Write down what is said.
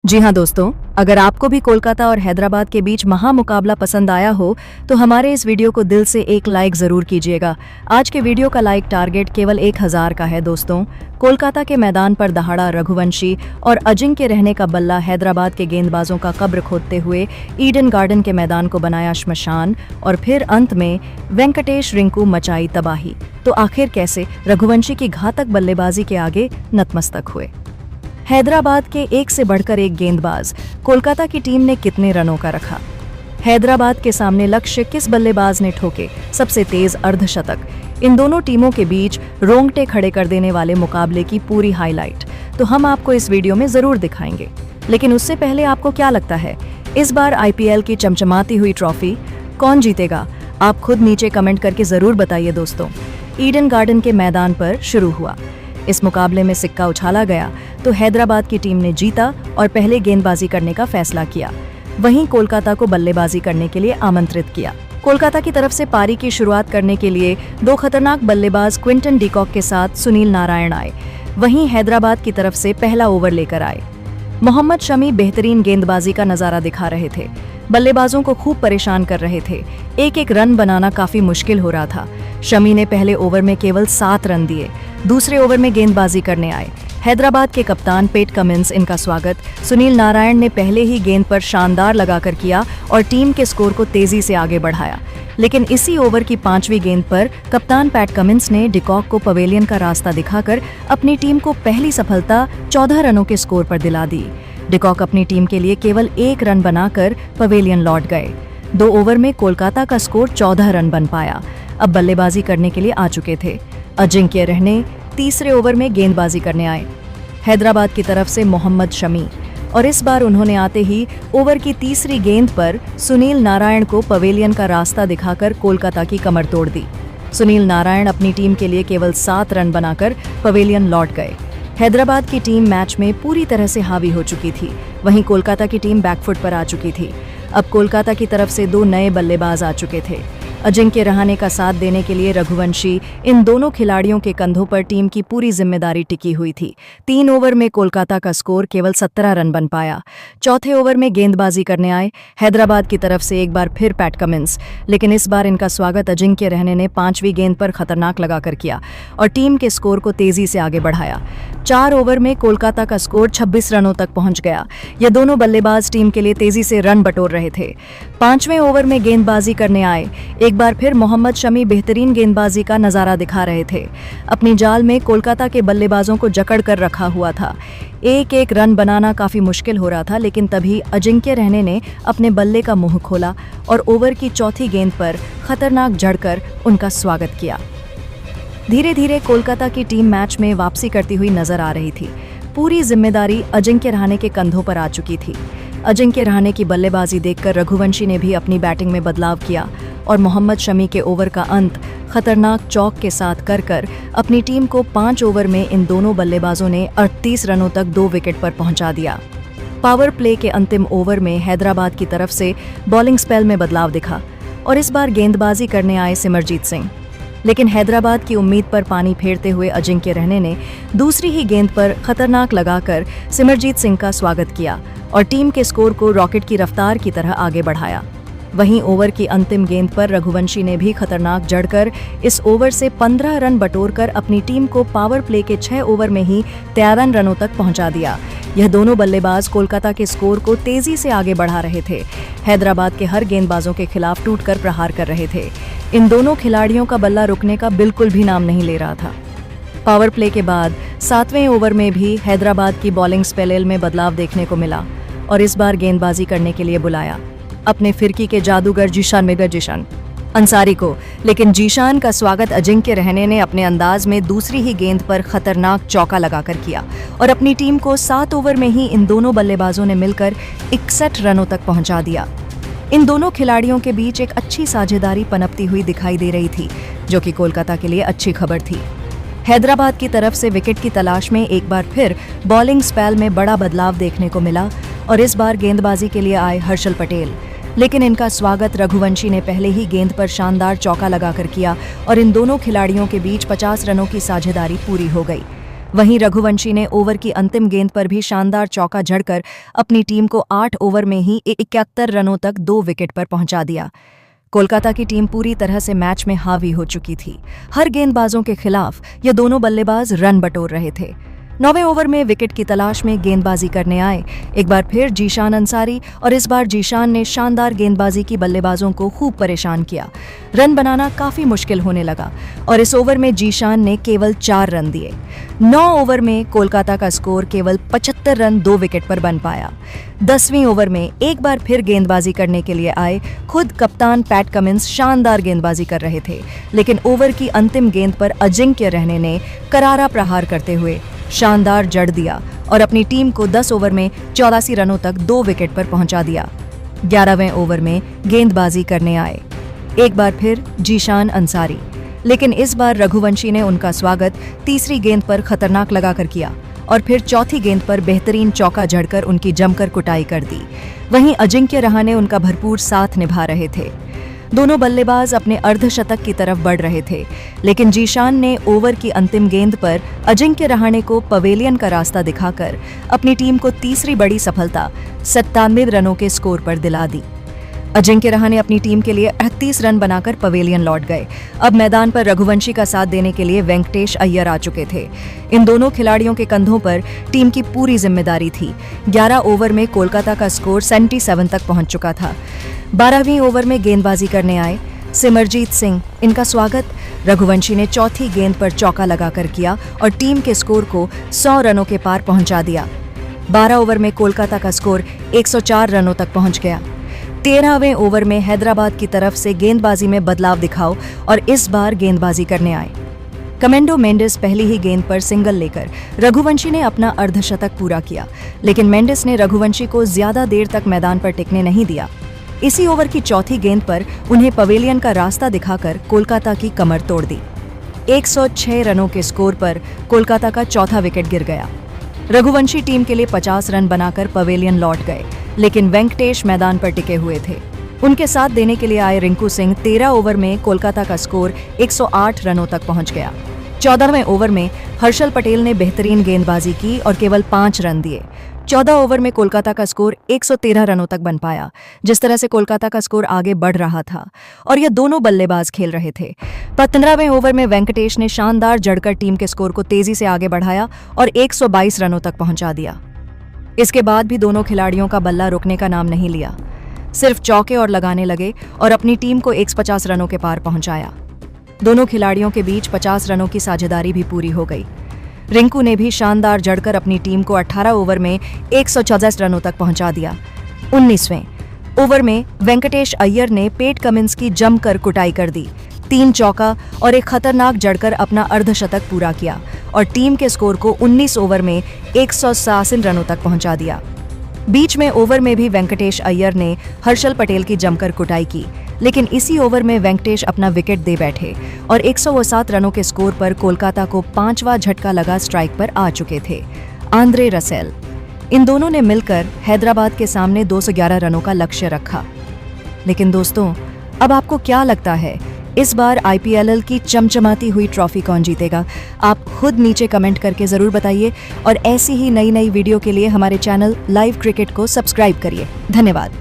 जी हाँ दोस्तों, अगर आपको भी कोलकाता और हैदराबाद के बीच महामुकाबला पसंद आया हो तो हमारे इस वीडियो को दिल से एक लाइक जरूर कीजिएगा। आज के वीडियो का लाइक टारगेट केवल 1000 का है दोस्तों। कोलकाता के मैदान पर दहाड़ा रघुवंशी और अजिंक्य रहने का बल्ला हैदराबाद के गेंदबाजों का कब्र खोदते हुए ईडन गार्डन के मैदान को बनाया श्मशान और फिर अंत में वेंकटेश रिंकू मचाई तबाही। तो आखिर कैसे रघुवंशी की घातक बल्लेबाजी के आगे नतमस्तक हुए? हैदराबाद के एक से बढ़कर एक गेंदबाज, कोलकाता की टीम ने कितने रनों का रखा? हैदराबाद के सामने लक्ष्य किस बल्लेबाज ने ठोके सबसे तेज अर्धशतक? इन दोनों टीमों के बीच रोंगटे खड़े कर देने वाले मुकाबले की पूरी हाईलाइट तो हम आपको इस वीडियो में जरूर दिखाएंगे। लेकिन उससे पहले आपको क्या लगता है, इस बार आईपीएल की चमचमाती हुई ट्रॉफी कौन जीतेगा? आप खुद नीचे कमेंट करके जरूर बताइए दोस्तों। ईडन गार्डन के मैदान पर शुरू हुआ। इस मुकाबले में सिक्का उछाला गया तो हैदराबाद की टीम ने जीता और पहले गेंदबाजी करने का फैसला किया। वहीं कोलकाता को बल्लेबाजी करने के लिए आमंत्रित किया। कोलकाता की तरफ से पारी की शुरुआत करने के लिए दो खतरनाक बल्लेबाज क्विंटन डिकॉक के साथ सुनील नारायण आए। वहीं हैदराबाद की तरफ से पहला ओवर लेकर आए। मोहम्मद शमी बेहतरीन गेंदबाजी का नजारा दिखा रहे थे, बल्लेबाजों को खूब परेशान कर रहे थे। एक एक रन बनाना काफी मुश्किल हो रहा था। शमी ने पहले ओवर में केवल 7 रन दिए। दूसरे ओवर में गेंदबाजी करने आए हैदराबाद के कप्तान पैट कमिंस। इनका स्वागत सुनील नारायण ने पहले ही गेंद पर शानदार लगाकर किया और टीम के स्कोर को तेजी से आगे बढ़ाया। लेकिन इसी ओवर की 5वीं गेंद पर कप्तान पैट कमिंस ने डिकॉक को पवेलियन का रास्ता दिखाकर अपनी टीम को पहली सफलता 14 रनों के स्कोर पर दिला दी। डिकॉक अपनी टीम के लिए केवल 1 रन बनाकर पवेलियन लौट गए। 2 ओवर में कोलकाता का स्कोर 14 रन बन पाया। अब बल्लेबाजी करने के लिए आ चुके थे। अजिंक्य रहने तीसरे ओवर में गेंदबाजी करने आए हैदराबाद की तरफ से मोहम्मद शमी, और इस बार उन्होंने आते ही ओवर की तीसरी गेंद पर सुनील नारायण को पवेलियन का रास्ता दिखाकर कोलकाता की कमर तोड़ दी। सुनील नारायण अपनी टीम के लिए केवल 7 रन बनाकर पवेलियन लौट गए। हैदराबाद की टीम मैच में पूरी तरह से हावी हो चुकी थी। वहीं कोलकाता की टीम बैकफुट पर आ चुकी थी। अब कोलकाता की तरफ से 2 नए बल्लेबाज आ चुके थे। अजिंक्य रहाणे का साथ देने के लिए रघुवंशी। इन दोनों खिलाड़ियों के कंधों पर टीम की पूरी जिम्मेदारी टिकी हुई थी। 3 ओवर में कोलकाता का स्कोर केवल 17 रन बन पाया। चौथे ओवर में गेंदबाजी करने आए हैदराबाद की तरफ से एक बार फिर पैट कमिंस, लेकिन इस बार इनका स्वागत अजिंक्य रहने ने 5वीं गेंद पर खतरनाक लगाकर किया और टीम के स्कोर को तेजी से आगे बढ़ाया। 4 ओवर में कोलकाता का स्कोर 26 रनों तक पहुंच गया। ये दोनों बल्लेबाज टीम के लिए तेजी से रन बटोर रहे थे। 5वें ओवर में गेंदबाजी करने आए एक बार फिर मोहम्मद शमी बेहतरीन गेंदबाजी का नजारा दिखा रहे थे। अपनी जाल में कोलकाता के बल्लेबाजों को जकड़ कर रखा हुआ था। एक एक रन बनाना काफी मुश्किल हो रहा था, लेकिन तभी अजिंक्य रहने ने अपने बल्ले का मुंह खोला और ओवर की चौथी गेंद पर खतरनाक जड़कर उनका स्वागत किया। धीरे धीरे कोलकाता की टीम मैच में वापसी करती हुई नजर आ रही थी। पूरी जिम्मेदारी अजिंक्य रहाणे के कंधों पर आ चुकी थी। अजिंक्य रहाणे की बल्लेबाजी देखकर रघुवंशी ने भी अपनी बैटिंग में बदलाव किया और मोहम्मद शमी के ओवर का अंत खतरनाक चौक के साथ कर अपनी टीम को 5 ओवर में इन दोनों बल्लेबाजों ने 38 रनों तक 2 विकेट पर पहुंचा दिया। पावर प्ले के अंतिम ओवर में हैदराबाद की तरफ से बॉलिंग स्पेल में बदलाव दिखा और इस बार गेंदबाजी करने आए सिमरजीत सिंह। लेकिन हैदराबाद की उम्मीद पर पानी फेरते हुए अजिंक्य रहने ने दूसरी ही गेंद पर खतरनाक लगाकर सिमरजीत सिंह का स्वागत किया और टीम के स्कोर को रॉकेट की रफ्तार की तरह आगे बढ़ाया। वहीं ओवर की अंतिम गेंद पर रघुवंशी ने भी खतरनाक जड़कर इस ओवर से 15 रन बटोरकर अपनी टीम को पावर प्ले के 6 ओवर में ही 53 रनों तक पहुंचा दिया। यह दोनों बल्लेबाज कोलकाता के स्कोर को तेजी से आगे बढ़ा रहे थे। हैदराबाद के हर गेंदबाजों के खिलाफ टूटकर प्रहार कर रहे थे। इन दोनों खिलाड़ियों का बल्ला रुकने का बिल्कुल भी नाम नहीं ले रहा था। पावर प्ले के बाद 7वें ओवर में भी हैदराबाद की बॉलिंग स्पेल में बदलाव देखने को मिला और इस बार गेंदबाजी करने के लिए बुलाया अपने फिरकी के जादूगर जीशान अंसारी को। लेकिन जीशान का स्वागत अजिंक्य रहने ने अपने अंदाज में दूसरी ही गेंद पर खतरनाक चौका लगाकर किया और अपनी टीम को 7 ओवर में ही इन दोनों बल्लेबाजों ने मिलकर 61 रनों तक पहुंचा दिया। इन दोनों खिलाड़ियों के बीच एक अच्छी साझेदारी पनपती हुई दिखाई दे रही थी, जो कि कोलकाता के लिए अच्छी खबर थी। हैदराबाद की तरफ से विकेट की तलाश में एक बार फिर बॉलिंग स्पेल में बड़ा बदलाव देखने को मिला और इस बार गेंदबाजी के लिए आए हर्षल पटेल। लेकिन इनका स्वागत रघुवंशी ने पहले ही गेंद पर शानदार चौका लगाकर किया और इन दोनों खिलाड़ियों के बीच 50 रनों की साझेदारी पूरी हो गई। वहीं रघुवंशी ने ओवर की अंतिम गेंद पर भी शानदार चौका जड़कर अपनी टीम को 8 ओवर में ही 71 रनों तक 2 विकेट पर पहुंचा दिया। कोलकाता की टीम पूरी तरह से मैच में हावी हो चुकी थी। हर गेंदबाजों के खिलाफ ये दोनों बल्लेबाज रन बटोर रहे थे। 9वें ओवर में विकेट की तलाश में गेंदबाजी करने आए एक बार फिर जीशान अंसारी, और इस बार जीशान ने शानदार गेंदबाजी की बल्लेबाजों को खूब परेशान किया। रन बनाना काफी मुश्किल होने लगा और इस ओवर में जीशान ने केवल 4 रन दिए। 9 ओवर में कोलकाता का स्कोर केवल 75 रन 2 विकेट पर बन पाया। 10वीं ओवर में एक बार फिर गेंदबाजी करने के लिए आए खुद कप्तान पैट कमिंस शानदार गेंदबाजी कर रहे थे, लेकिन ओवर की अंतिम गेंद पर अजिंक्य रहने ने करारा प्रहार करते हुए शानदार जड़ दिया और अपनी टीम को 10 ओवर में 84 रनों तक 2 विकेट पर पहुंचा दिया। 11वें ओवर में गेंदबाजी करने आए एक बार फिर जीशान अंसारी, लेकिन इस बार रघुवंशी ने उनका स्वागत तीसरी गेंद पर खतरनाक लगाकर किया और फिर चौथी गेंद पर बेहतरीन चौका जड़कर उनकी जमकर कुटाई कर दी। वहीं अजिंक्य रहाणे उनका भरपूर साथ निभा रहे थे। दोनों बल्लेबाज अपने अर्धशतक की तरफ बढ़ रहे थे, लेकिन जीशान ने ओवर की अंतिम गेंद पर अजिंक्य रहाणे को पवेलियन का रास्ता दिखाकर अपनी टीम को तीसरी बड़ी सफलता 97 रनों के स्कोर पर दिला दी। अजिंक्य रहाणे अपनी टीम के लिए 38 रन बनाकर पवेलियन लौट गए। अब मैदान पर रघुवंशी का साथ देने के लिए वेंकटेश अय्यर आ चुके थे। इन दोनों खिलाड़ियों के कंधों पर टीम की पूरी जिम्मेदारी थी। 11 ओवर में कोलकाता का स्कोर 77 तक पहुंच चुका था। 12वीं ओवर में गेंदबाजी करने आए सिमरजीत सिंह, इनका स्वागत रघुवंशी ने चौथी गेंद पर चौका लगाकर किया और टीम के स्कोर को 100 रनों के पार पहुंचा दिया। 12 ओवर में कोलकाता का स्कोर 104 रनों तक पहुंच गया। 13वें ओवर में हैदराबाद की तरफ से गेंदबाजी में बदलाव दिखाओ और इस बार गेंदबाजी करने आए कमेंडो मेंडिस। पहली ही गेंद पर सिंगल लेकर रघुवंशी ने अपना अर्धशतक पूरा किया, लेकिन मेंडिस ने रघुवंशी को ज्यादा देर तक मैदान पर टिकने नहीं दिया। इसी ओवर की चौथी गेंद पर उन्हें पवेलियन का रास्ता दिखाकर कोलकाता की कमर तोड़ दी। 106 रनों के स्कोर पर कोलकाता का चौथा विकेट गिर गया। रघुवंशी टीम के लिए 50 रन बनाकर पवेलियन लौट गए, लेकिन वेंकटेश मैदान पर टिके हुए थे। उनके साथ देने के लिए आए रिंकू सिंह 13 ओवर में कोलकाता का स्कोर 108 रनों तक पहुंच गया। 14वें ओवर में हर्षल पटेल ने बेहतरीन गेंदबाजी की और केवल 5 रन दिए। 14 ओवर में कोलकाता का स्कोर 113 रनों तक बन पाया। जिस तरह से कोलकाता का स्कोर आगे बढ़ रहा था और ये दोनों बल्लेबाज खेल रहे थे। 15वें ओवर में वेंकटेश ने शानदार जड़कर टीम के स्कोर को तेजी से आगे बढ़ाया और 122 रनों तक पहुंचा दिया। इसके बाद भी दोनों खिलाड़ियों का बल्ला रुकने का नाम नहीं लिया, सिर्फ चौके और लगाने लगे और अपनी टीम को 150 रनों के पार पहुंचाया। दोनों खिलाड़ियों के बीच 50 रनों की साझेदारी भी पूरी हो गई। रिंकू ने भी शानदार जड़कर अपनी टीम को 18 ओवर में 164 रनों तक पहुंचा दिया। 19वें ओवर में वेंकटेश अय्यर ने पैट कमिंस की जमकर कुटाई कर दी। 3 चौका और एक खतरनाक जड़कर अपना अर्धशतक पूरा किया और टीम के स्कोर को 19 ओवर में 187 रनों तक पहुंचा दिया। बीच में ओवर में भी वेंकटेश अय्यर ने हर्षल पटेल की जमकर कुटाई की, लेकिन इसी ओवर में वेंकटेश अपना विकेट दे बैठे और 107 रनों के स्कोर पर कोलकाता को 5वां झटका लगा स्ट्राइक पर आ चुके थे आंद्रे रसेल। इन दोनों ने मिलकर हैदराबाद के सामने 211 रनों का लक्ष्य रखा। लेकिन दोस्तों, अब आपको क्या लगता है, इस बार IPL की चमचमाती हुई ट्रॉफी कौन जीतेगा? आप खुद नीचे कमेंट करके जरूर बताइए और ऐसी ही नई वीडियो के लिए हमारे चैनल लाइव क्रिकेट को सब्सक्राइब करिए। धन्यवाद।